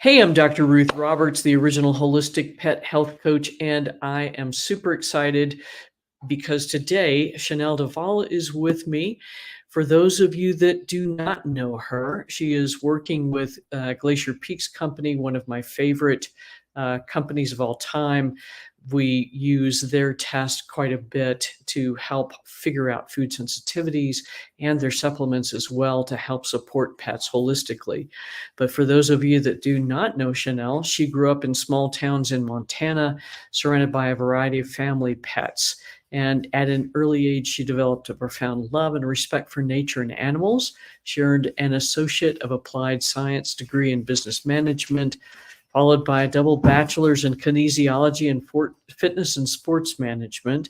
Hey, I'm Dr. Ruth Roberts, the original holistic pet health coach, and I am super excited because today Chanel Duval is with me. For those of you that do not know her, she is working with Glacier Peaks Company, one of my favorite companies of all time. We use their test quite a bit to help figure out food sensitivities and their supplements as well to help support pets holistically. But for those of you that do not know Chanel, she grew up in small towns in Montana, surrounded by a variety of family pets. And at an early age, she developed a profound love and respect for nature and animals. She earned an Associate of Applied Science degree in business management, followed by a double bachelor's in kinesiology and fitness and sports management,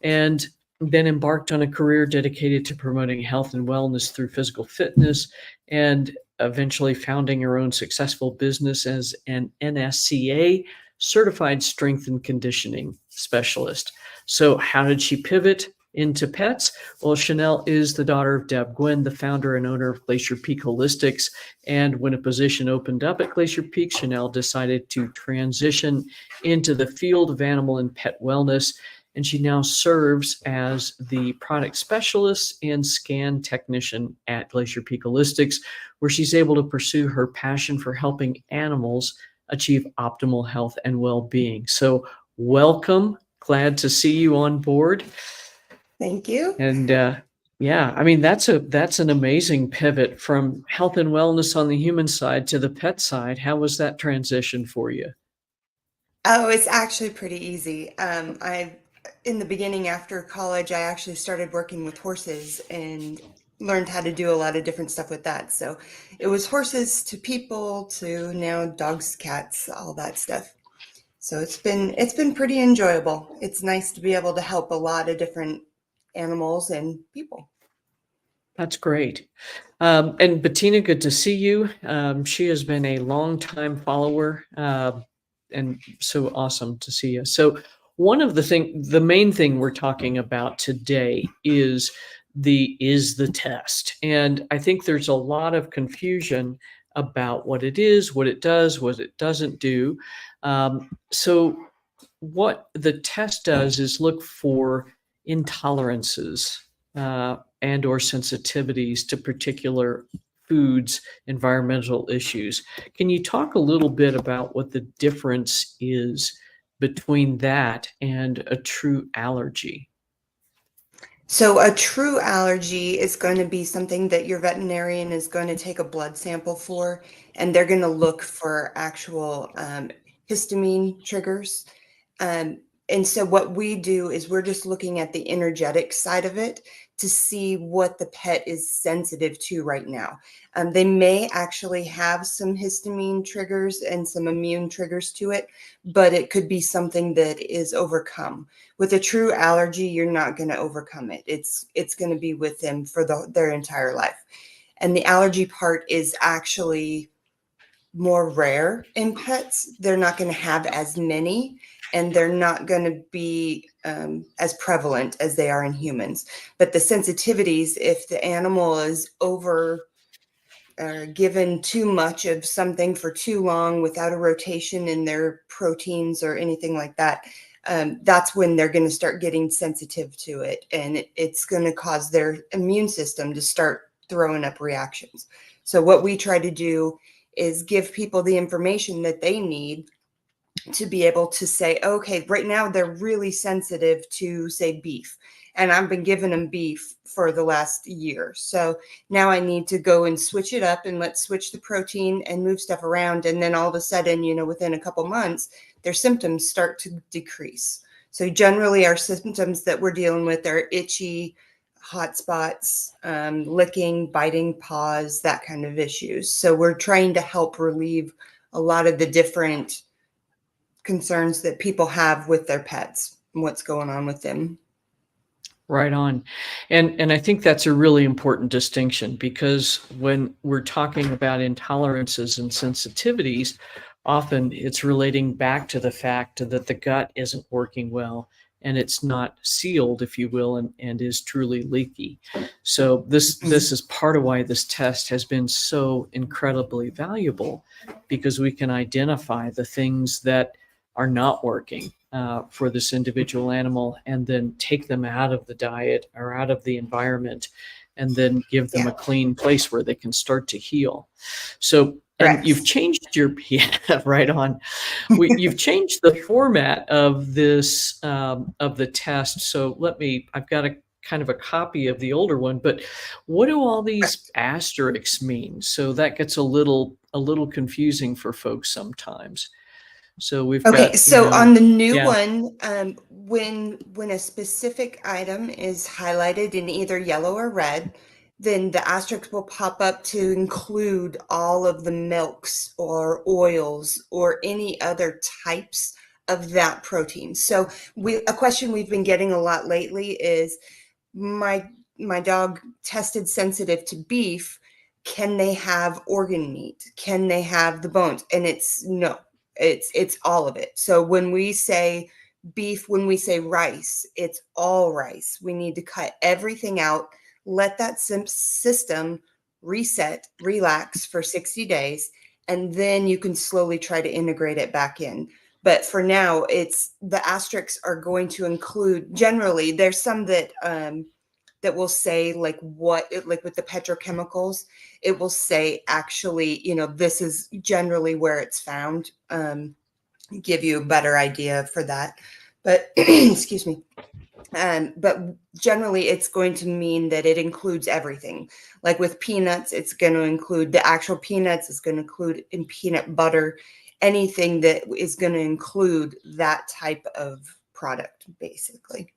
and then embarked on a career dedicated to promoting health and wellness through physical fitness, and eventually founding her own successful business as an NSCA certified strength and conditioning specialist. So how did she pivot into pets? Well, Chanel is the daughter of Deb Gwynn, the founder and owner of Glacier Peak Holistics. And when a position opened up at Glacier Peak, Chanel decided to transition into the field of animal and pet wellness. And she now serves as the product specialist and scan technician at Glacier Peak Holistics, where she's able to pursue her passion for helping animals achieve optimal health and well-being. So welcome. Glad to see you on board. Thank you. And yeah, I mean, that's an amazing pivot from health and wellness on the human side to the pet side. How was that transition for you? Oh, it's actually pretty easy. In the beginning after college, I actually started working with horses and learned how to do a lot of different stuff with that. So it was horses to people to now dogs, cats, all that stuff. So it's been pretty enjoyable. It's nice to be able to help a lot of different animals and people. That's great. And Bettina, good to see you. She has been a longtime follower, and so awesome to see you. So one of the main thing we're talking about today is the test. And I think there's a lot of confusion about what it is, what it does, what it doesn't do. So what the test does is look for intolerances and or sensitivities to particular foods, environmental issues. Can you talk a little bit about what the difference is between that and a true allergy? So a true allergy is going to be something that your veterinarian is going to take a blood sample for, and they're going to look for actual histamine triggers. And so what we do is we're just looking at the energetic side of it to see what the pet is sensitive to right now. They may actually have some histamine triggers and some immune triggers to it, but it could be something that is overcome. With a true allergy, you're not going to overcome it. It's going to be with them for their entire life. And the allergy part is actually more rare in pets. They're not going to have as many, and they're not going to be as prevalent as they are in humans. But the sensitivities, if the animal is given too much of something for too long without a rotation in their proteins or anything like that, that's when they're going to start getting sensitive to it. And it's going to cause their immune system to start throwing up reactions. So what we try to do is give people the information that they need to be able to say, okay, right now they're really sensitive to, say, beef. And I've been giving them beef for the last year. So now I need to go and switch it up, and let's switch the protein and move stuff around. And then all of a sudden, within a couple months, their symptoms start to decrease. So generally our symptoms that we're dealing with are itchy, hot spots, licking, biting paws, that kind of issues. So we're trying to help relieve a lot of the different concerns that people have with their pets and what's going on with them. Right on. And I think that's a really important distinction, because when we're talking about intolerances and sensitivities, often it's relating back to the fact that the gut isn't working well and it's not sealed, if you will, and is truly leaky. So this is part of why this test has been so incredibly valuable, because we can identify the things that are not working for this individual animal, and then take them out of the diet or out of the environment, and then give them a clean place where they can start to heal. So, and you've changed your, right on. You've changed the format of this, of the test. So I've got a kind of a copy of the older one, but what do all these asterisks mean? So that gets a little confusing for folks sometimes. So we've got, so on the new one, when a specific item is highlighted in either yellow or red, then the asterisk will pop up to include all of the milks or oils or any other types of that protein. So a question we've been getting a lot lately is, my dog tested sensitive to beef. Can they have organ meat? Can they have the bones? And it's no, it's all of it. So when we say beef, when we say rice, it's all rice. We need to cut everything out, let that system reset, relax for 60 days, and then you can slowly try to integrate it back in. But for now, it's the asterisks are going to include, generally, there's some that that will say like with the petrochemicals, it will say actually, this is generally where it's found, give you a better idea for that. But excuse me. But generally it's going to mean that it includes everything. Like with peanuts, it's going to include the actual peanuts, it's going to include in peanut butter, anything that is going to include that type of product, basically.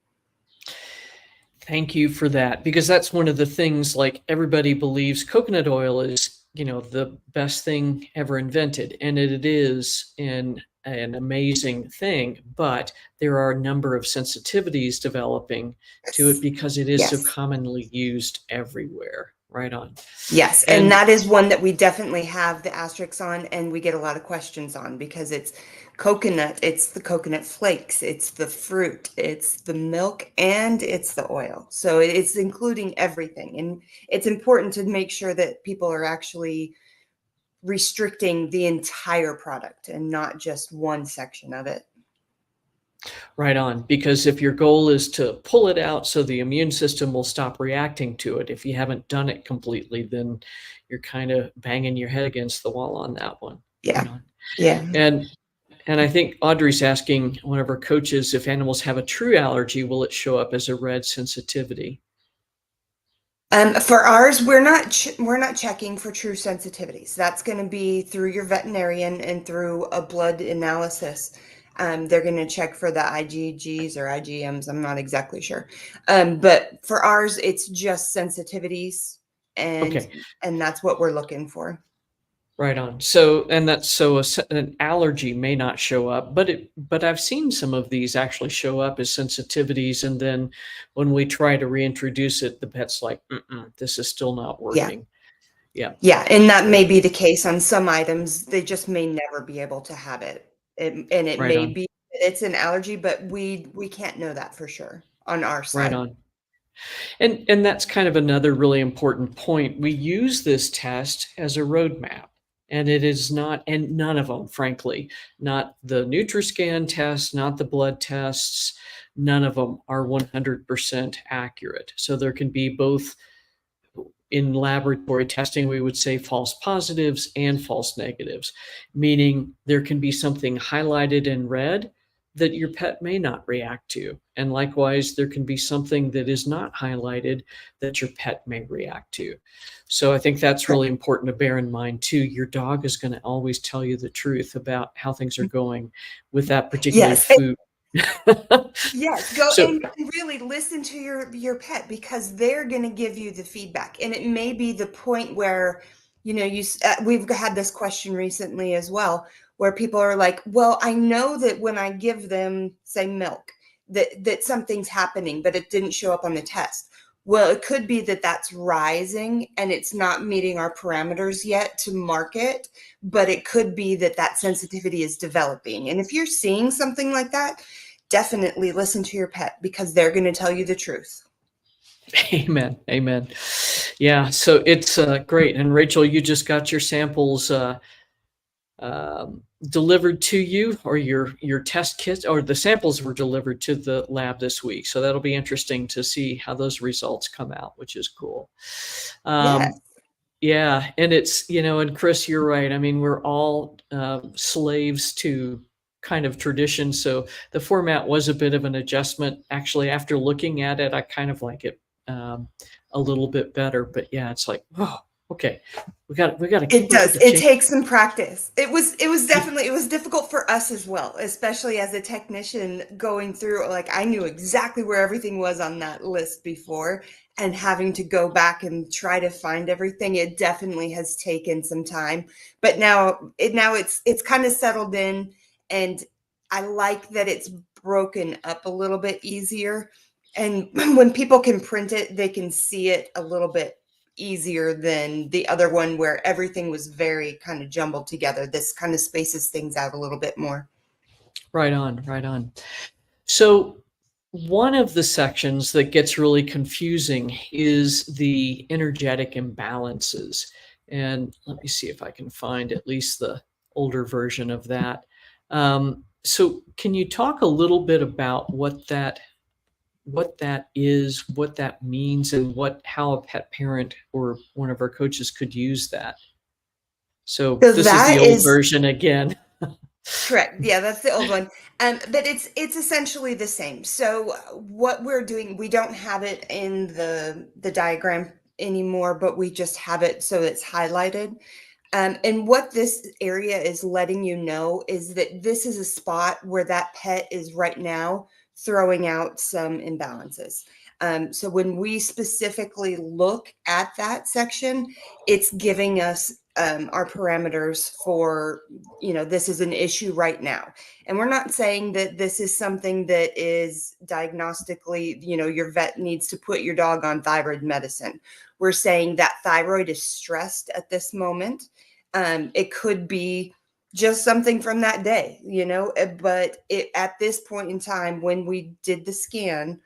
Thank you for that, because that's one of the things, like, everybody believes coconut oil is, the best thing ever invented, and it is an amazing thing, but there are a number of sensitivities developing to it because it is so commonly used everywhere. Right on. Yes, and that is one that we definitely have the asterisks on, and we get a lot of questions on, because it's coconut, it's the coconut flakes, it's the fruit, it's the milk, and it's the oil. So it's including everything. And it's important to make sure that people are actually restricting the entire product and not just one section of it. Right on, because if your goal is to pull it out so the immune system will stop reacting to it, if you haven't done it completely, then you're kind of banging your head against the wall on that one. Yeah. Right. Yeah. And I think Audrey's asking one of her coaches, if animals have a true allergy, will it show up as a red sensitivity? For ours, we're not checking for true sensitivities. That's going to be through your veterinarian and through a blood analysis. They're going to check for the IgGs or IgMs. I'm not exactly sure. But for ours, it's just sensitivities, and that's what we're looking for. Right on. So, and that's so an allergy may not show up, but I've seen some of these actually show up as sensitivities, and then when we try to reintroduce it, the pet's like, this is still not working. Yeah. And that may be the case on some items. They just may never be able to have it, and it may be it's an allergy, but we can't know that for sure on our side. Right on. And that's kind of another really important point. We use this test as a roadmap. And it is not, and none of them, frankly, not the NutriScan tests, not the blood tests, none of them are 100% accurate. So there can be both, in laboratory testing, we would say false positives and false negatives, meaning there can be something highlighted in red that your pet may not react to. And likewise, there can be something that is not highlighted that your pet may react to. So I think that's really important to bear in mind too. Your dog is going to always tell you the truth about how things are going with that particular food. Yes, go and really listen to your pet, because they're going to give you the feedback. And it may be the point where, we've had this question recently as well, where people are like, well, I know that when I give them, say, milk, that something's happening, but it didn't show up on the test. Well, it could be that that's rising and it's not meeting our parameters yet to mark it, but it could be that that sensitivity is developing. And if you're seeing something like that, definitely listen to your pet because they're going to tell you the truth. Amen. Amen. Yeah. So it's great. And Rachel, you just got your samples delivered to you, or your test kits, or the samples were delivered to the lab this week. So that'll be interesting to see how those results come out, which is cool. Yes. Yeah, and it's, and Chris, you're right. I mean, we're all slaves to kind of tradition. So the format was a bit of an adjustment. Actually, after looking at it, I kind of like it a little bit better. But yeah, it's like, oh, okay, we got to It keep up with does. the It change. takes some practice. It was definitely, it was difficult for us as well, especially as a technician going through, like I knew exactly where everything was on that list before, and having to go back and try to find everything. It definitely has taken some time, but now it's kind of settled in, and I like that it's broken up a little bit easier. And when people can print it, they can see it a little bit easier than the other one where everything was very kind of jumbled together. This kind of spaces things out a little bit more. Right on, right on. So one of the sections that gets really confusing is the energetic imbalances. And let me see if I can find at least the older version of that. So can you talk a little bit about what that is, what that means, and how a pet parent or one of our coaches could use that? So So this is the that old is version again. correct. Yeah, that's the old one. But it's essentially the same. So what we're doing, we don't have it in the diagram anymore, but we just have it so it's highlighted. And what this area is letting you know is that this is a spot where that pet is right now throwing out some imbalances. So when we specifically look at that section, it's giving us our parameters for, this is an issue right now. And we're not saying that this is something that is diagnostically, your vet needs to put your dog on thyroid medicine. We're saying that thyroid is stressed at this moment. It could be just something from that day, but at this point in time, when we did the scan,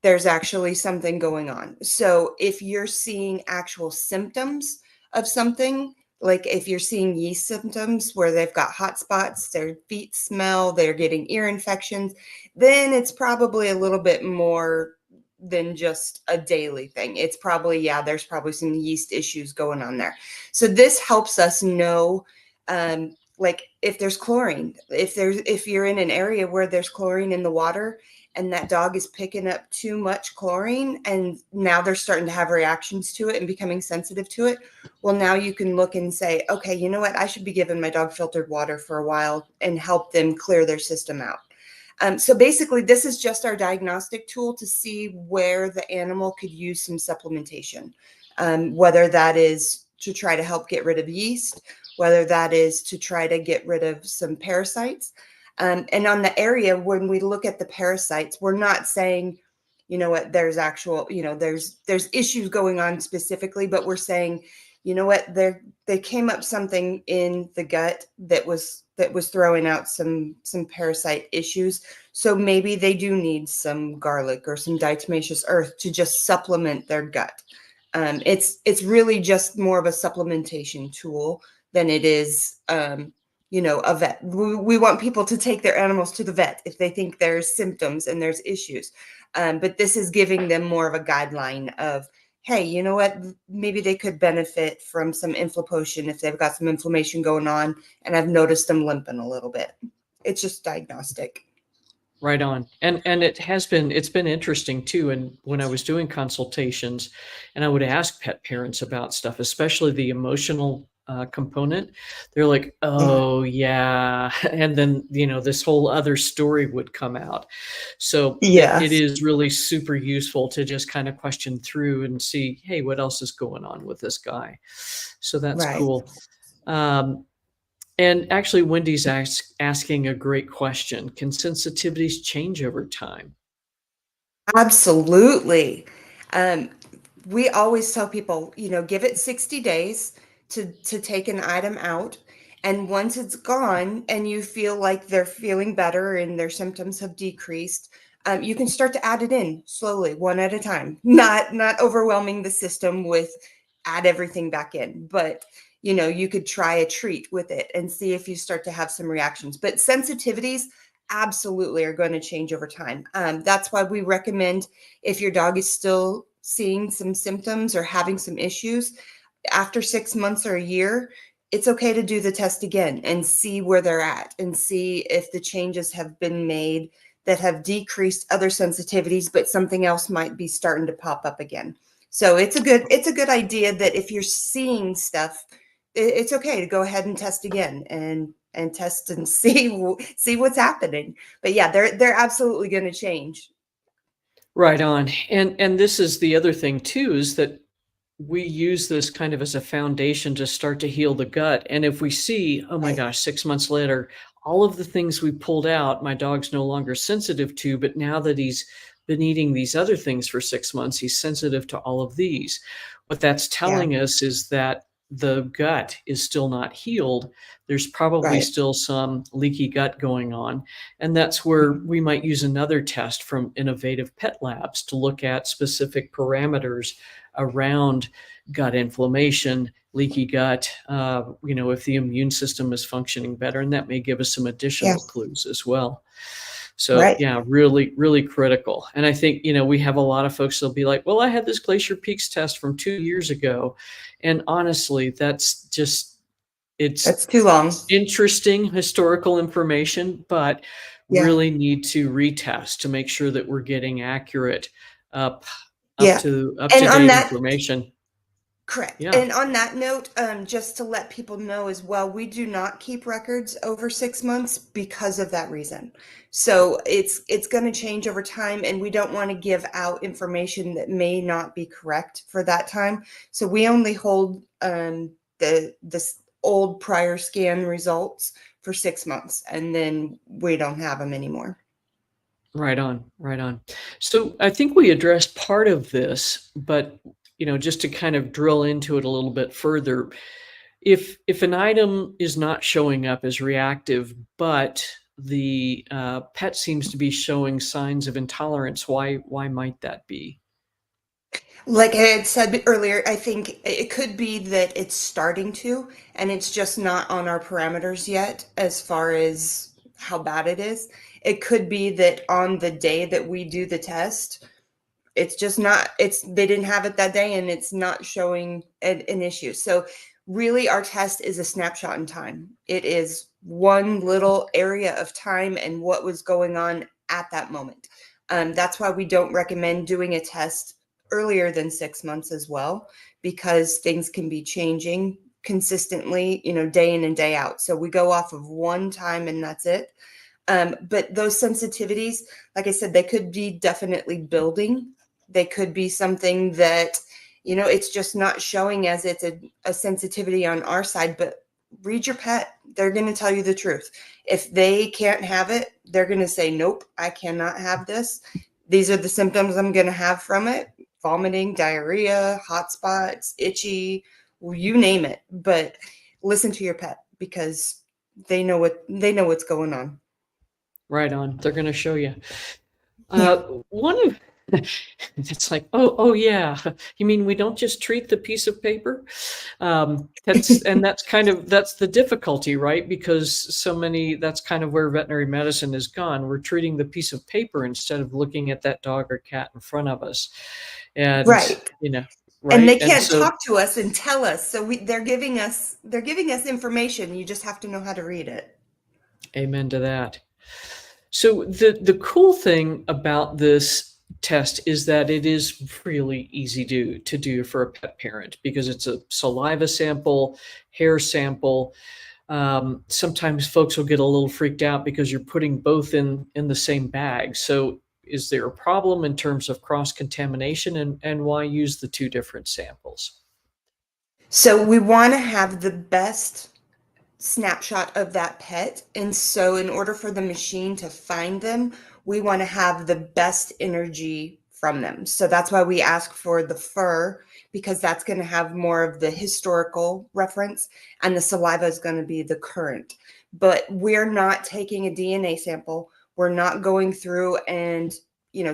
there's actually something going on. So if you're seeing actual symptoms of something, like if you're seeing yeast symptoms where they've got hot spots, their feet smell, they're getting ear infections, then it's probably a little bit more than just a daily thing. It's probably, yeah, there's probably some yeast issues going on there. So this helps us know, like if there's chlorine, if you're in an area where there's chlorine in the water, and that dog is picking up too much chlorine and now they're starting to have reactions to it and becoming sensitive to it. Well, now you can look and say, okay, you know what? I should be giving my dog filtered water for a while and help them clear their system out. So basically, this is just our diagnostic tool to see where the animal could use some supplementation, whether that is to try to help get rid of yeast, whether that is to try to get rid of some parasites. And on the area, when we look at the parasites, we're not saying, you know what, there's actual, there's issues going on specifically, but we're saying, you know what, they came up something in the gut that was throwing out some parasite issues. So maybe they do need some garlic or some diatomaceous earth to just supplement their gut. It's really just more of a supplementation tool than it is, a vet. We want people to take their animals to the vet if they think there's symptoms and there's issues. But this is giving them more of a guideline of, hey, you know what? Maybe they could benefit from some inflammation if they've got some inflammation going on, and I've noticed them limping a little bit. It's just diagnostic. Right on. And it's been interesting too. And when I was doing consultations and I would ask pet parents about stuff, especially the emotional component, they're like, Yeah. oh yeah. And then, this whole other story would come out. So it Yes. is really super useful to just kind of question through and see, hey, what else is going on with this guy? So that's Right. cool. Um, and actually, Wendy's asking a great question. Can sensitivities change over time? Absolutely. Um, we always tell people, give it 60 days to take an item out. And once it's gone and you feel like they're feeling better and their symptoms have decreased, you can start to add it in slowly, one at a time, not overwhelming the system with add everything back in. But you could try a treat with it and see if you start to have some reactions. But sensitivities absolutely are going to change over time. That's why we recommend, if your dog is still seeing some symptoms or having some issues after 6 months or a year, it's okay to do the test again and see where they're at and see if the changes have been made that have decreased other sensitivities, but something else might be starting to pop up again. So it's a good idea that if you're seeing stuff, it's okay to go ahead and test again and test and see what's happening. But yeah, they're absolutely going to change. Right on. And this is the other thing too, is that we use this kind of as a foundation to start to heal the gut. And if we see, oh my Right. gosh, 6 months later, all of the things we pulled out, my dog's no longer sensitive to, but now that he's been eating these other things for 6 months, he's sensitive to all of these. What that's Yeah. telling us is that the gut is still not healed. There's probably Right. still some leaky gut going on. And that's where Mhm. we might use another test from innovative pet labs to look at specific parameters around gut inflammation, leaky gut, if the immune system is functioning better, and that may give us some Yeah. additional clues as well. So Right. yeah, really, really critical. And I think, we have a lot of folks that'll be like, well, I had this Glacier Peaks test from 2 years ago. And honestly, it's That's too long. interesting historical information, but Yeah. really need to retest to make sure that we're getting accurate up up Yeah. to up And to on date that, information. correct. Yeah. And on that note, just to let people know as well, we do not keep records over 6 months because of that reason. So it's going to change over time, and we don't want to give out information that may not be correct for that time. So we only hold this old prior scan results for 6 months, and then we don't have them anymore. Right on, right on. So I think we addressed part of this, but just to kind of drill into it a little bit further, if an item is not showing up as reactive, but the pet seems to be showing signs of intolerance, why might that be? Like I had said earlier, I think it could be that it's starting to, and it's just not on our parameters yet as far as how bad it is. It could be that on the day that we do the test, it's just not, they didn't have it that day and it's not showing an issue. So really our test is a snapshot in time. It is one little area of time and what was going on at that moment. That's why we don't recommend doing a test earlier than 6 months as well, because things can be changing consistently, day in and day out. So we go off of one time and that's it. But those sensitivities, like I said, they could be definitely building. They could be something that, it's just not showing as it's a sensitivity on our side, but read your pet. They're going to tell you the truth. If they can't have it, they're going to say, nope, I cannot have this. These are the symptoms I'm going to have from it: vomiting, diarrhea, hot spots, itchy, you name it. But listen to your pet, because they know what's going on. Right on. They're going to show you. Yeah. One of it's like, oh yeah. You mean we don't just treat the piece of paper? That's the difficulty, right? Because that's kind of where veterinary medicine has gone. We're treating the piece of paper instead of looking at that dog or cat in front of us. And, Right. And right? they And can't so talk to us and tell us. So they're giving us information. You just have to know how to read it. amen to that. So the cool thing about this test is that it is really easy to do for a pet parent because it's a saliva sample, hair sample. Sometimes folks will get a little freaked out because you're putting both in the same bag. So is there a problem in terms of cross contamination, and why use the two different samples? So we want to have the best snapshot of that pet. And so in order for the machine to find them, we want to have the best energy from them. So that's why we ask for the fur, because that's going to have more of the historical reference, and the saliva is going to be the current. But we're not taking a DNA sample. We're not going through and,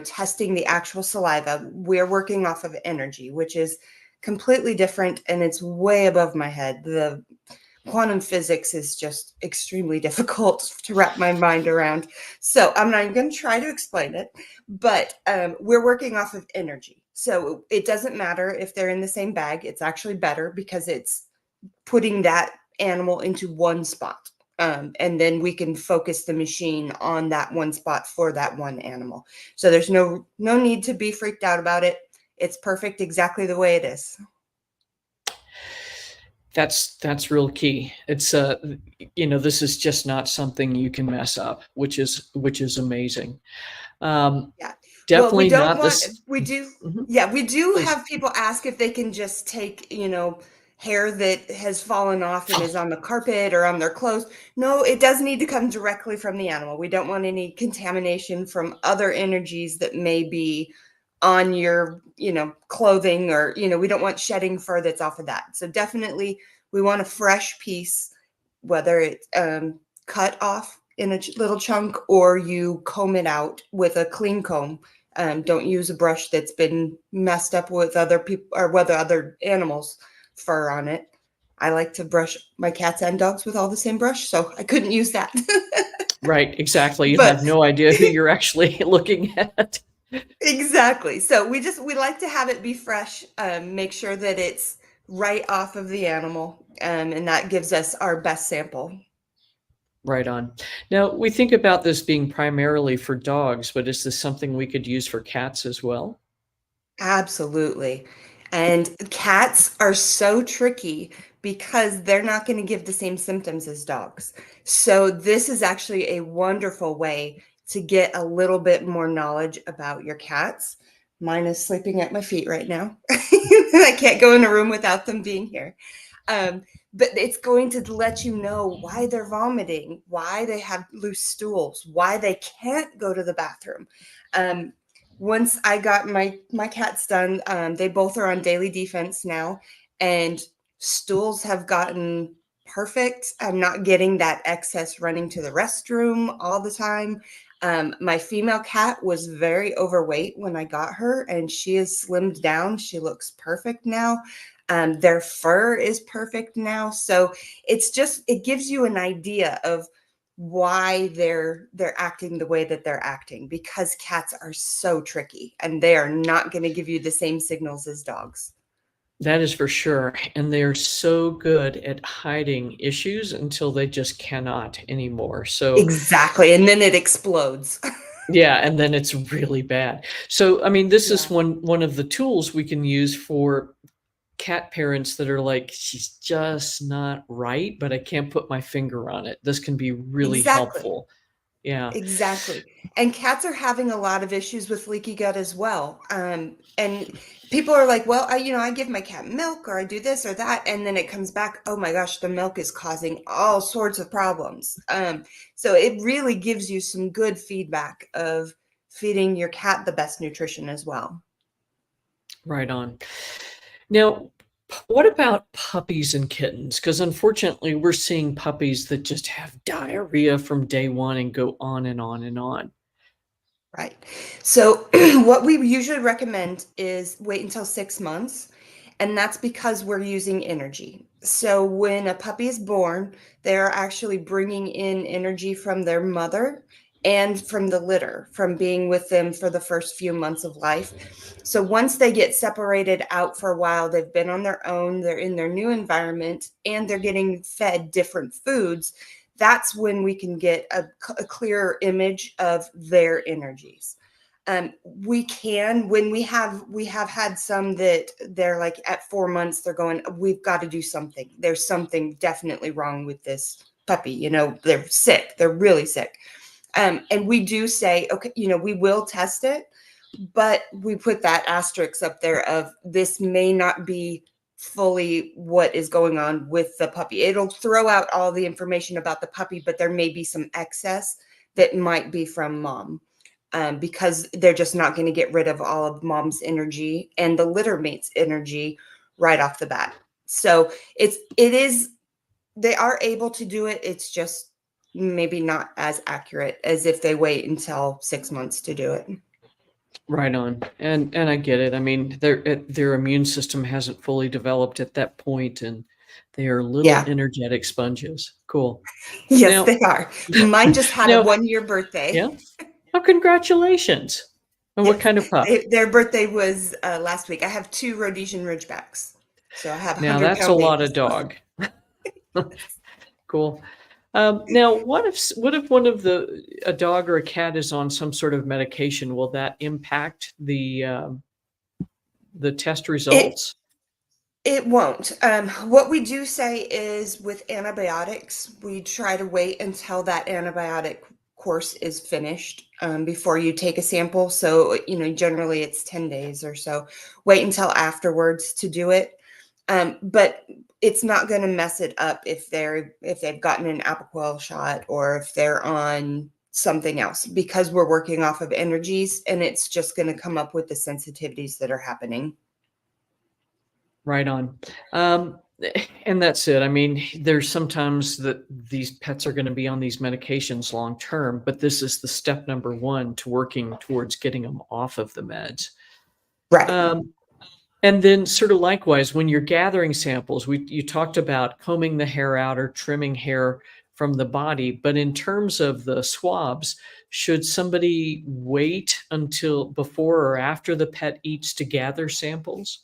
testing the actual saliva. We're working off of energy, which is completely different, and it's way above my head. The quantum physics is just extremely difficult to wrap my mind around. So I'm not even going to try to explain it, but we're working off of energy. So it doesn't matter if they're in the same bag. It's actually better because it's putting that animal into one spot. And then we can focus the machine on that one spot for that one animal. So there's no need to be freaked out about it. It's perfect exactly the way it is. That's real key. It's this is just not something you can mess up, which is amazing. Yeah. Well, we Definitely don't not want, this. we do, Mhm. yeah, we do Please. have people ask if they can just take, hair that has fallen off and is on the carpet or on their clothes. No, it does need to come directly from the animal. We don't want any contamination from other energies that may be on your, clothing, or, we don't want shedding fur that's off of that. So definitely we want a fresh piece, whether it's cut off in a little chunk or you comb it out with a clean comb. Don't use a brush that's been messed up with other people or with other animals' fur on it. I like to brush my cats and dogs with all the same brush, so I couldn't use that. Right, exactly. You But have no idea who you're actually looking at. exactly. So we like to have it be fresh, make sure that it's right off of the animal, and that gives us our best sample. Right on. Now, we think about this being primarily for dogs, but is this something we could use for cats as well? Absolutely. And cats are so tricky because they're not going to give the same symptoms as dogs. So this is actually a wonderful way to get a little bit more knowledge about your cats. Mine is sleeping at my feet right now. I can't go in a room without them being here. Um, but it's going to let you know why they're vomiting, why they have loose stools, why they can't go to the bathroom. Um, Once I got my cats done, they both are on daily defense now, and stools have gotten perfect. I'm not getting that excess running to the restroom all the time. My female cat was very overweight when I got her, and she is slimmed down. She looks perfect now. Their fur is perfect now. So it gives you an idea of why they're acting the way that they're acting, because cats are so tricky and they are not going to give you the same signals as dogs. That is for sure. And they're so good at hiding issues until they just cannot anymore. So, Exactly. And then it explodes. yeah, and then it's really bad. So, I mean, this is Yeah, one of the tools we can use for cat parents that are like, she's just not right, but I can't put my finger on it. This can be really exactly. helpful. Yeah. Exactly. And cats are having a lot of issues with leaky gut as well. And people are like, well, I give my cat milk or I do this or that. And then it comes back, oh my gosh, the milk is causing all sorts of problems. So it really gives you some good feedback of feeding your cat the best nutrition as well. Right on. Now, what about puppies and kittens? Because unfortunately, we're seeing puppies that just have diarrhea from day one and go on and on and on. Right. So what we usually recommend is wait until 6 months. And that's because we're using energy. So when a puppy is born, they're actually bringing in energy from their mother and from the litter, from being with them for the first few months of life. So once they get separated out for a while, they've been on their own, they're in their new environment, and they're getting fed different foods. That's when we can get a clearer image of their energies. We can, when we have had some that they're like at 4 months, they're going, we've got to do something. There's something definitely wrong with this puppy. They're sick. They're really sick. And we do say, okay, we will test it, but we put that asterisk up there of this may not be fully what is going on with the puppy. It'll throw out all the information about the puppy, but there may be some excess that might be from mom. because they're just not going to get rid of all of mom's energy and the litter mate's energy right off the bat. So they are able to do it. It's just maybe not as accurate as if they wait until 6 months to do it. Right on. And I get it. I mean, their immune system hasn't fully developed at that point, and they are little Yeah. energetic sponges. Cool. Yes, Now, they are. Mine just had a now, 1-year birthday. yeah. Oh, congratulations. And what Yes, kind of pup? their birthday was last week. I have 2 Rhodesian Ridgebacks, so I have Now that's a 100-pound lot of babies. dog. Cool. Now, what if one of a dog or a cat is on some sort of medication? Will that impact the test It results? it won't. What we do say is with antibiotics, we try to wait until that antibiotic course is finished before you take a sample. So, generally it's 10 days or so. Wait until afterwards to do it. But it's not going to mess it up if they've gotten an Apoquel shot or if they're on something else, because we're working off of energies, and it's just going to come up with the sensitivities that are happening. Right on. Um, and that's it. I mean, there's sometimes that these pets are going to be on these medications long term, but this is the step number one to working towards getting them off of the meds. Right. Um, and then, sort of likewise, when you're gathering samples, you talked about combing the hair out or trimming hair from the body. But in terms of the swabs, should somebody wait until before or after the pet eats to gather samples?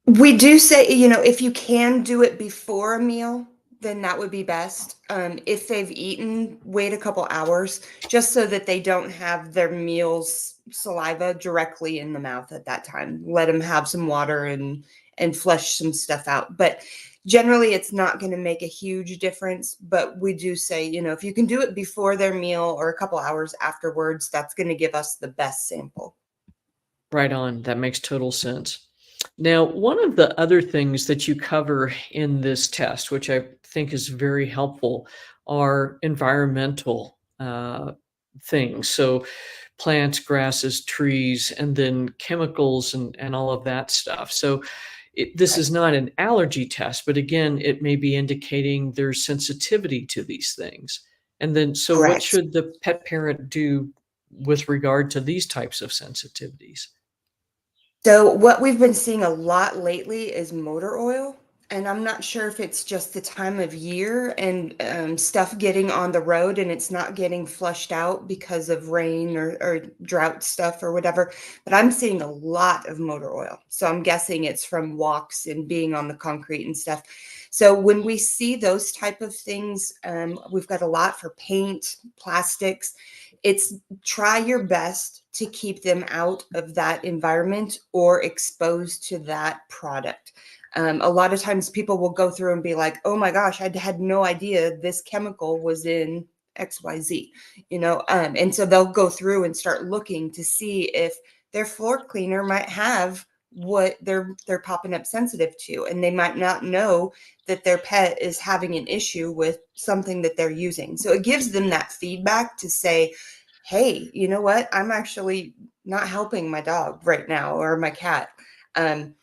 We do say, if you can do it before a meal, then that would be best. If they've eaten, wait a couple hours just so that they don't have their meal's saliva directly in the mouth at that time. Let them have some water and flush some stuff out. But generally, it's not going to make a huge difference. But we do say, if you can do it before their meal or a couple hours afterwards, that's going to give us the best sample. Right on. That makes total sense. Now, one of the other things that you cover in this test, which I think is very helpful, are environmental things. So, plants, grasses, trees, and then chemicals and all of that stuff. So, this Right. is not an allergy test, but again, it may be indicating there's sensitivity to these things. And then, so what Correct. should the pet parent do with regard to these types of sensitivities? So what we've been seeing a lot lately is motor oil, and I'm not sure if it's just the time of year and stuff getting on the road and it's not getting flushed out because of rain or drought stuff or whatever. But I'm seeing a lot of motor oil, so I'm guessing it's from walks and being on the concrete and stuff. So when we see those type of things, we've got a lot for paint, plastics. It's try your best to keep them out of that environment or exposed to that product. A lot of times people will go through and be like, oh my gosh, I had no idea this chemical was in XYZ, and so they'll go through and start looking to see if their floor cleaner might have what they're popping up sensitive to, and they might not know that their pet is having an issue with something that they're using. So it gives them that feedback to say, hey, you know what? I'm actually not helping my dog right now or my cat. And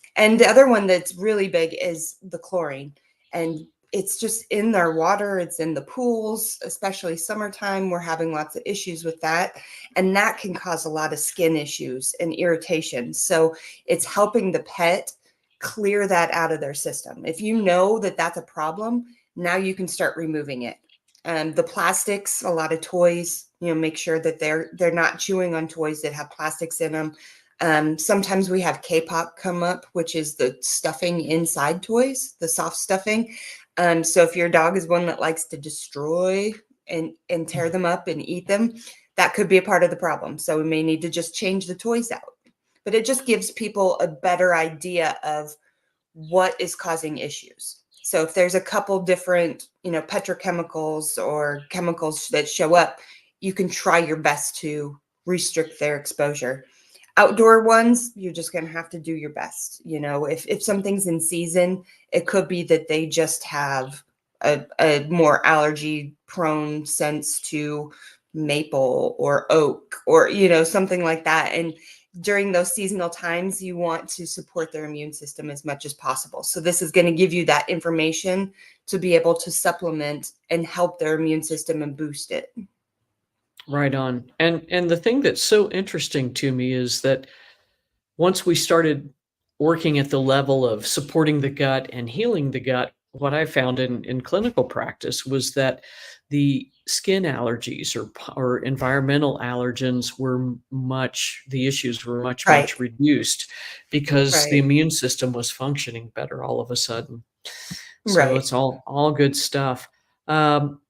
the other one that's really big is the chlorine. And it's just in their water, it's in the pools, especially summertime. We're having lots of issues with that. And that can cause a lot of skin issues and irritation. So it's helping the pet clear that out of their system. If you know that that's a problem, now you can start removing it. The plastics, a lot of toys, make sure that they're not chewing on toys that have plastics in them. Sometimes we have K-pop come up, which is the stuffing inside toys, the soft stuffing. So if your dog is one that likes to destroy and tear them up and eat them, that could be a part of the problem. So we may need to just change the toys out. But it just gives people a better idea of what is causing issues. So if there's a couple different, petrochemicals or chemicals that show up, you can try your best to restrict their exposure. Outdoor ones, you're just going to have to do your best. If something's in season, it could be that they just have a more allergy prone sense to maple or oak or, something like that. And during those seasonal times, you want to support their immune system as much as possible. So this is going to give you that information to be able to supplement and help their immune system and boost it. Right on. And the thing that's so interesting to me is that once we started working at the level of supporting the gut and healing the gut, what I found in clinical practice was that the skin allergies or environmental allergens were the issues were much, Right. much reduced because the Right. immune system was functioning better all of a sudden. So Right. it's all good stuff. Um,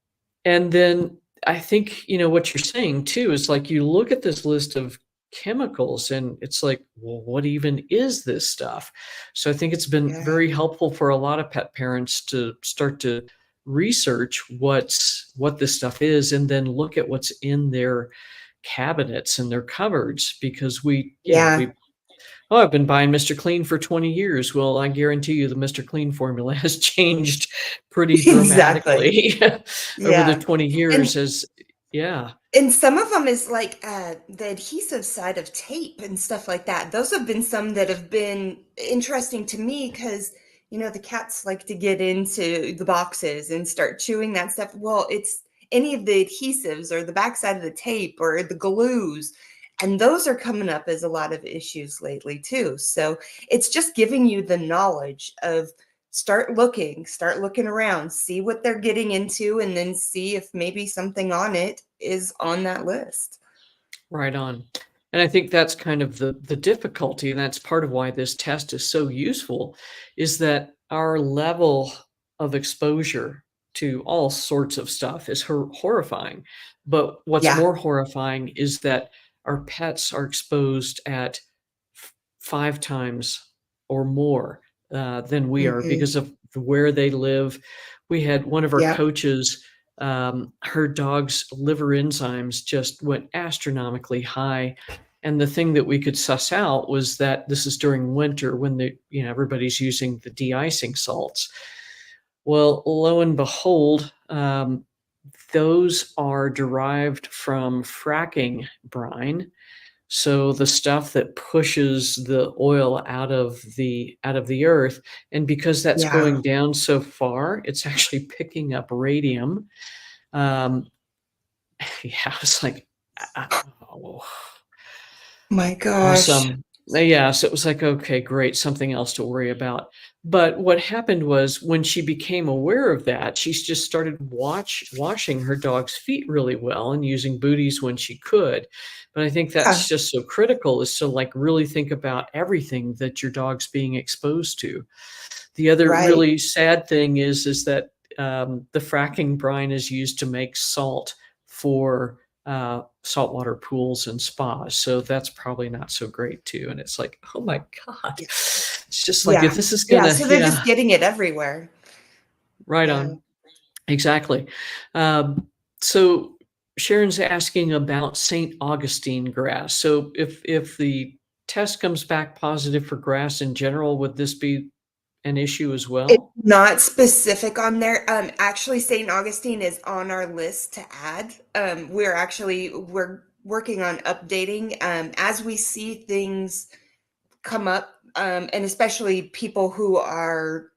and then I think, what you're saying too is like you look at this list of chemicals and it's like, well, what even is this stuff? So I think it's been Yeah. very helpful for a lot of pet parents to start to research what this stuff is and then look at what's in their cabinets and their cupboards because Yeah. oh, I've been buying Mr. Clean for 20 years. Well, I guarantee you the Mr. Clean formula has changed pretty Exactly. dramatically over the Yeah. 20 And years as yeah, And some of them is like the adhesive side of tape and stuff like that. Those have been some that have been interesting to me because, the cats like to get into the boxes and start chewing that stuff. Well, it's any of the adhesives or the backside of the tape or the glues. And those are coming up as a lot of issues lately too. So it's just giving you the knowledge of start looking around, see what they're getting into, and then see if maybe something on it is on that list. right on. And I think that's kind of the difficulty, and that's part of why this test is so useful, is that our level of exposure to all sorts of stuff is horrifying. But what's Yeah. more horrifying is that our pets are exposed at 5 times or more, than we are Hmm. because of where they live. We had one of our Yeah. coaches, her dog's liver enzymes just went astronomically high, and the thing that we could suss out was that this is during winter when everybody's using the de-icing salts. Well, lo and behold, those are derived from fracking brine, so the stuff that pushes the oil out of the earth, and because that's Yeah. going down so far, it's actually picking up radium. Um, yeah, it's like, oh, My gosh. awesome. Yeah, so it was like, okay, great, something else to worry about. But what happened was when she became aware of that, she's just started washing her dog's feet really well and using booties when she could. But I think that's Huh. just so critical is to like really think about everything that your dog's being exposed to. The other Right. really sad thing is that the fracking brine is used to make salt for saltwater pools and spas. So that's probably not so great too. And it's like, oh my God. Yeah. It's just like if Yeah. this is Yeah. gonna, So they're yeah, just getting it everywhere. right Yeah. on. Exactly. So Sharon's asking about St. Augustine grass. So if the test comes back positive for grass in general, would this be an issue as It's well? not specific on there. Actually, St. Augustine is on our list to add. We're working on updating as we see things come up, and especially people who are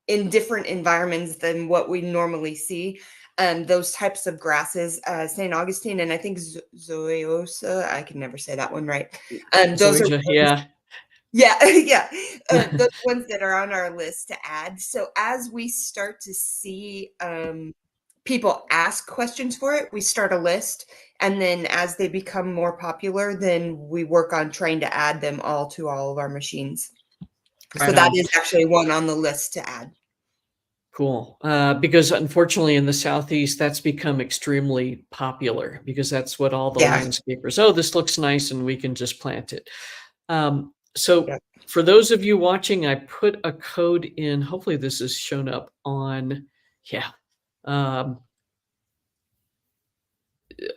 in different environments than what we normally see. Those types of grasses, St. Augustine, and I think Zoeosa. I can never say that one right. Those are Zoysia, yeah. yeah, yeah. Those ones that are on our list to add. So as we start to see people ask questions for it, we start a list. And then as they become more popular, then we work on trying to add them all to all of our machines. So Right that on. is actually one on the list to add. Cool. Because unfortunately in the Southeast, that's become extremely popular because that's what all the Yeah. landscapers, oh, this looks nice and we can just plant it. So Yeah. for those of you watching, I put a code in. Hopefully this has shown up yeah, um,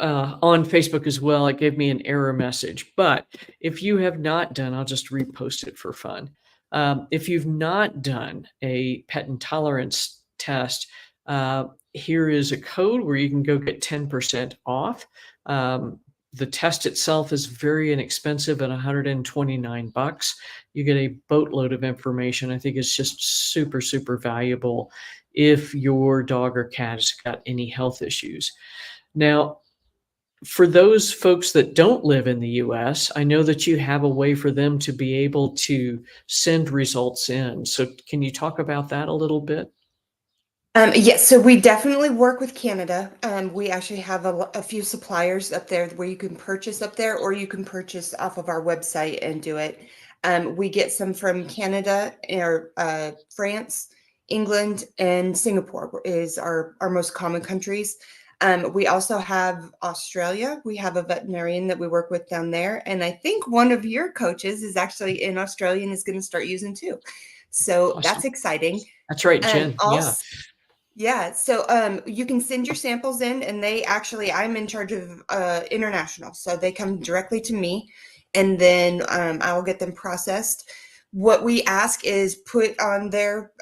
on Facebook as well. It gave me an error message. But if you have not done, I'll just repost it for fun. If you've not done a pet intolerance test, uh, here is a code where you can go get 10% off. The test itself is very inexpensive at $129. You get a boatload of information. I think it's just super, super valuable if your dog or cat has got any health issues. Now, for those folks that don't live in the US, I know that you have a way for them to be able to send results in. So can you talk about that a little bit? Yes, so we definitely work with Canada. We actually have a few suppliers up there where you can purchase up there, or you can purchase off of our website and do it. We get some from Canada, or France, England, and Singapore is our most common countries. We also have Australia. We have a veterinarian that we work with down there, and I think one of your coaches is actually in Australia and is going to start using too. So Awesome. that's exciting. That's right, Jen. Yeah. Also, yeah, so you can send your samples in, and they actually, I'm in charge of international, so they come directly to me, and then I will get them processed. What we ask is put on there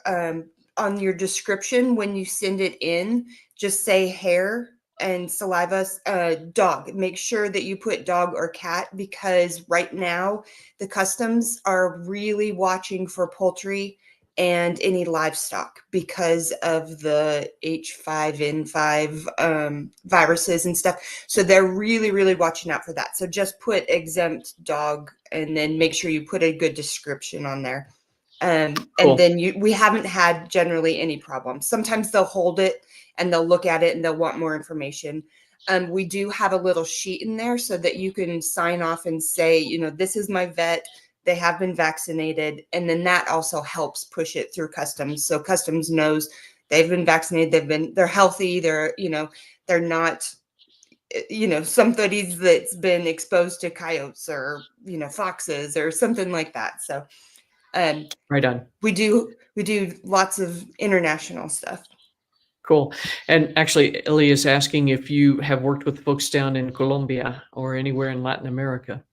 on your description when you send it in, just say hair and saliva, dog. Make sure that you put dog or cat, because right now the customs are really watching for poultry and any livestock because of the H5N5 viruses and stuff. So they're really, really watching out for that. So just put exempt dog, and then make sure you put a good description on there. And Cool. then we haven't had generally any problems. Sometimes they'll hold it and they'll look at it and they'll want more information. We do have a little sheet in there so that you can sign off and say, this is my vet. They have been vaccinated, and then that also helps push it through customs. So customs knows they've been vaccinated, they're healthy, they're not, somebody's that's been exposed to coyotes or, foxes or something like that. So Right on. we do lots of international stuff. Cool. And actually, Ellie is asking if you have worked with folks down in Colombia or anywhere in Latin America.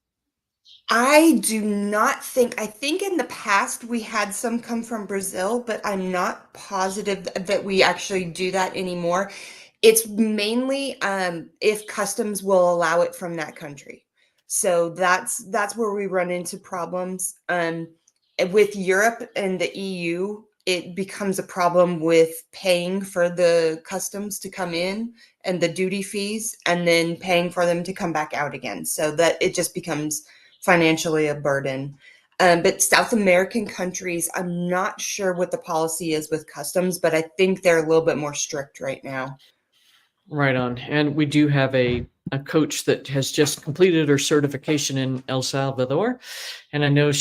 I do not think, I think in the past we had some come from Brazil, but I'm not positive that we actually do that anymore. It's mainly if customs will allow it from that country. So that's where we run into problems. With Europe and the EU, it becomes a problem with paying for the customs to come in and the duty fees, and then paying for them to come back out again. So that it just becomes financially a burden. But South American countries, I'm not sure what the policy is with customs, but I think they're a little bit more strict right now. Right on. And we do have a coach that has just completed her certification in El Salvador. And I know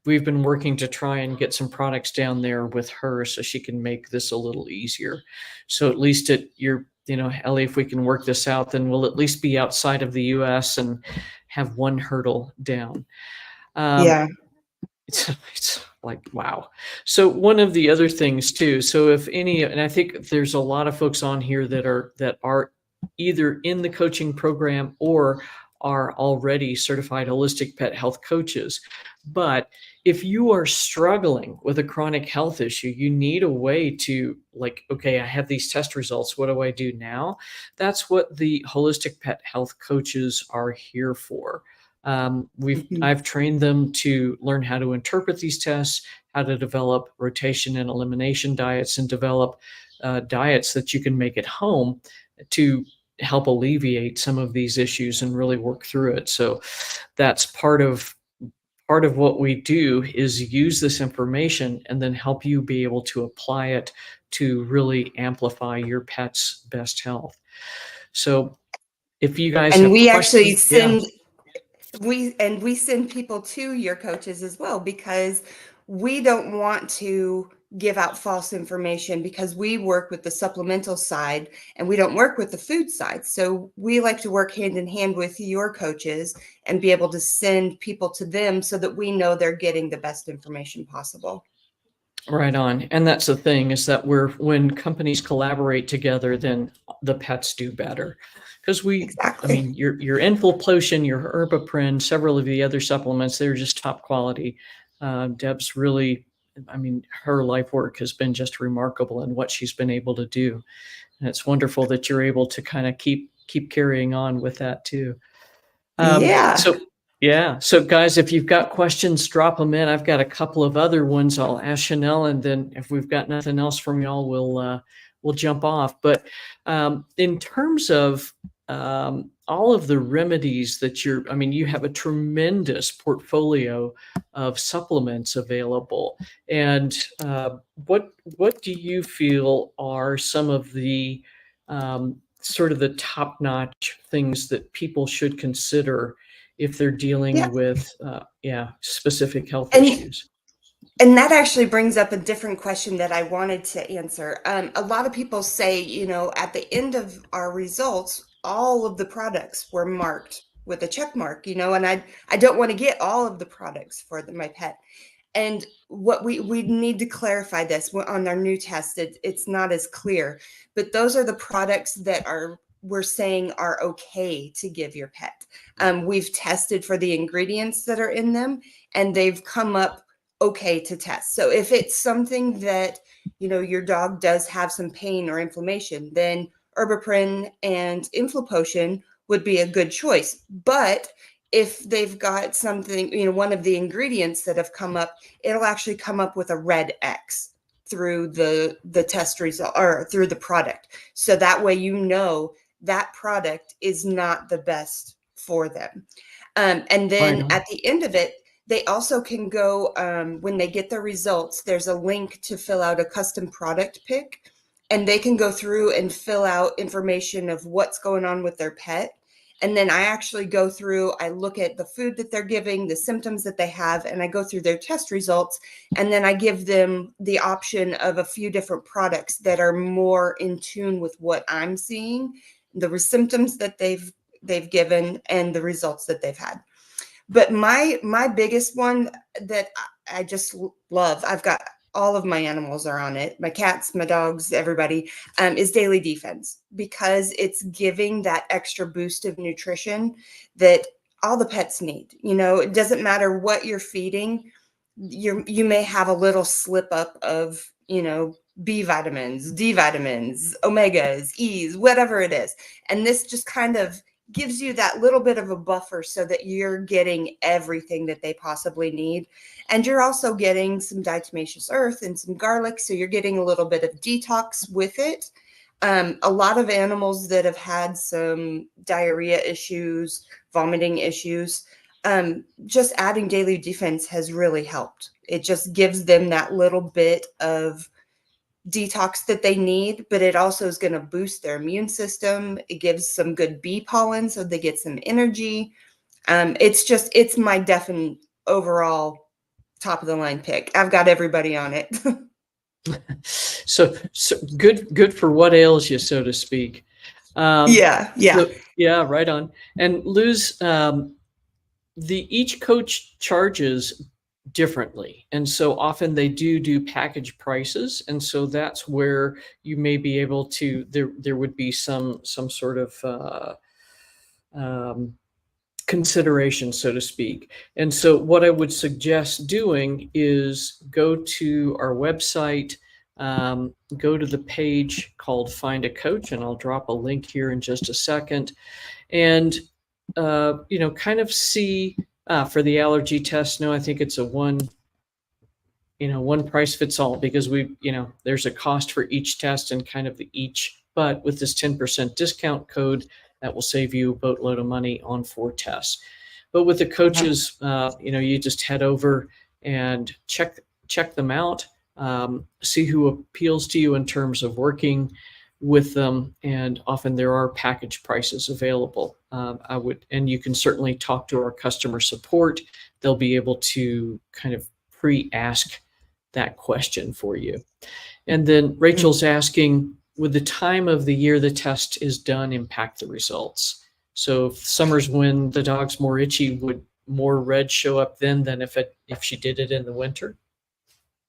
we've been working to try and get some products down there with her so she can make this a little easier. So at least Ellie, if we can work this out, then we'll at least be outside of the US and have one hurdle down. Yeah. It's like, wow. So one of the other things too, so if any, and I think there's a lot of folks on here that are either in the coaching program or are already certified holistic pet health coaches. But if you are struggling with a chronic health issue, you need a way to, like, okay, I have these test results. What do I do now? That's what the holistic pet health coaches are here for. I've trained them to learn how to interpret these tests, how to develop rotation and elimination diets, and develop diets that you can make at home to help alleviate some of these issues and really work through it. So that's part of what we do, is use this information and then help you be able to apply it to really amplify your pet's best health. So if you guys And have we actually questions, send we send people to your coaches as well, because we don't want to give out false information, because we work with the supplemental side and we don't work with the food side. So we like to work hand in hand with your coaches and be able to send people to them so that we know they're getting the best information possible. Right on. And that's the thing, is that when companies collaborate together, then the pets do better. Because Exactly. your Infilpotion, your Herbaprin, several of the other supplements, they're just top quality. Deb's really I mean, her life work has been just remarkable in what she's been able to do. And it's wonderful that you're able to kind of keep carrying on with that too. Yeah. So yeah. So guys, if you've got questions, drop them in. I've got a couple of other ones I'll ask Chanel, and then if we've got nothing else from y'all, we'll jump off. But in terms of all of the remedies that I mean, you have a tremendous portfolio of supplements available. And what do you feel are some of the sort of the top-notch things that people should consider if they're Yeah. dealing with specific health And issues? And that actually brings up a different question that I wanted to answer. A lot of people say, at the end of our results, all of the products were marked with a check mark, and I don't want to get all of the products for my pet. And what we need to clarify this on our new test, it's not as clear, but those are the products that we're saying are okay to give your pet. We've tested for the ingredients that are in them, and they've come up okay to test. So if it's something that, your dog does have some pain or inflammation, then Herbaprin and Inflapotion would be a good choice. But if they've got something, one of the ingredients that have come up, it'll actually come up with a red X through the test result or through the product. So that way, that product is not the best for them. And then Right. at the end of it, they also can go, when they get their results, there's a link to fill out a custom product pick, and they can go through and fill out information of what's going on with their pet. And then I actually go through, I look at the food that they're giving, the symptoms that they have, and I go through their test results. And then I give them the option of a few different products that are more in tune with what I'm seeing, the symptoms that they've given, and the results that they've had. But my biggest one that I just love, I've got all of my animals are on it, my cats, my dogs, everybody, is Daily Defense, because it's giving that extra boost of nutrition that all the pets need. It doesn't matter what you're feeding. You may have a little slip up of, B vitamins, D vitamins, omegas, E's, whatever it is. And this just kind of gives you that little bit of a buffer so that you're getting everything that they possibly need. And you're also getting some diatomaceous earth and some garlic. So you're getting a little bit of detox with it. A lot of animals that have had some diarrhea issues, vomiting issues, just adding Daily Defense has really helped. It just gives them that little bit of detox that they need, but it also is going to boost their immune system. It gives some good bee pollen so they get some energy. It's my definite overall top of the line pick. I've got everybody on it. So good for what ails you, so to speak. Yeah. Yeah, right on. And Luz, each coach charges differently, and so often they do package prices, and so that's where you may be able to there would be some sort of consideration, so to speak. And so what I would suggest doing is go to our website, go to the page called Find a Coach, and I'll drop a link here in just a second, and kind of see for the allergy test. No, I think it's a one price fits all, because there's a cost for each test and kind of but with this 10% discount code, that will save you a boatload of money on 4 tests. But with the coaches, you just head over and check them out, see who appeals to you in terms of working with them, and often there are package prices available. And you can certainly talk to our customer support. They'll be able to kind of pre-ask that question for you. And then Rachel's asking, would the time of the year the test is done impact the results? So if summer's when the dog's more itchy, would more red show up then than if she did it in the winter?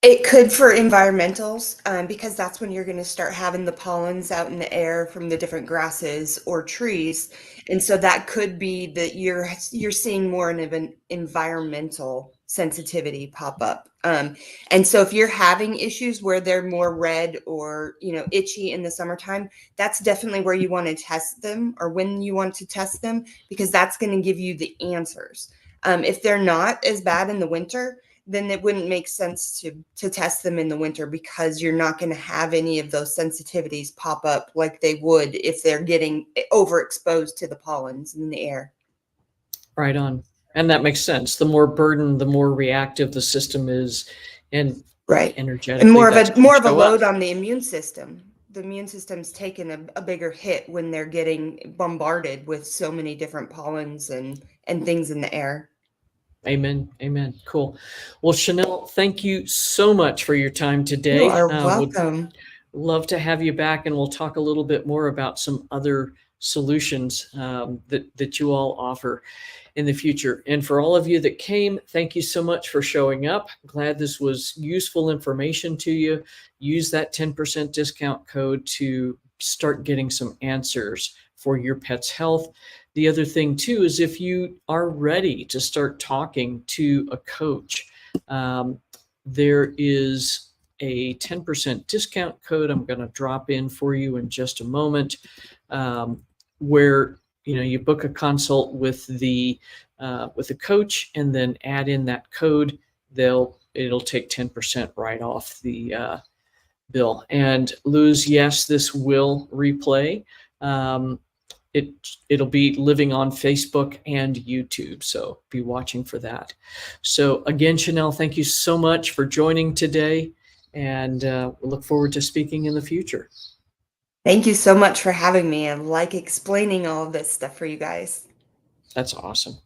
It could for environmentals, because that's when you're going to start having the pollens out in the air from the different grasses or trees. And so that could be that you're seeing more of an environmental sensitivity pop up. And so if you're having issues where they're more red or, itchy in the summertime, that's definitely where you want to test them, or when you want to test them, because that's going to give you the answers. If they're not as bad in the winter, then it wouldn't make sense to test them in the winter, because you're not going to have any of those sensitivities pop up like they would if they're getting overexposed to the pollens in the air. Right on. And that makes sense. The more burdened, the more reactive the system is, and Right. energetically, And more of that's a going to show load up. on the immune system. The immune system's taken a bigger hit when they're getting bombarded with so many different pollens and things in the air. Amen. Amen. Cool. Well, Chanel, thank you so much for your time You today. are Would welcome. love to have you back, and we'll talk a little bit more about some other solutions that you all offer in the future. And for all of you that came, thank you so much for showing up. Glad this was useful information to you. Use that 10% discount code to start getting some answers for your pet's health. The other thing too is, if you are ready to start talking to a coach, there is a 10% discount code I'm going to drop in for you in just a moment, where you book a consult with the coach and then add in that code. It'll take 10% right off the bill. And Luz, yes, this will replay. It'll be living on Facebook and YouTube, so be watching for that. So again, Chanel, thank you so much for joining today, and we look forward to speaking in the future. Thank you so much for having me. I like explaining all of this stuff for you guys. That's awesome.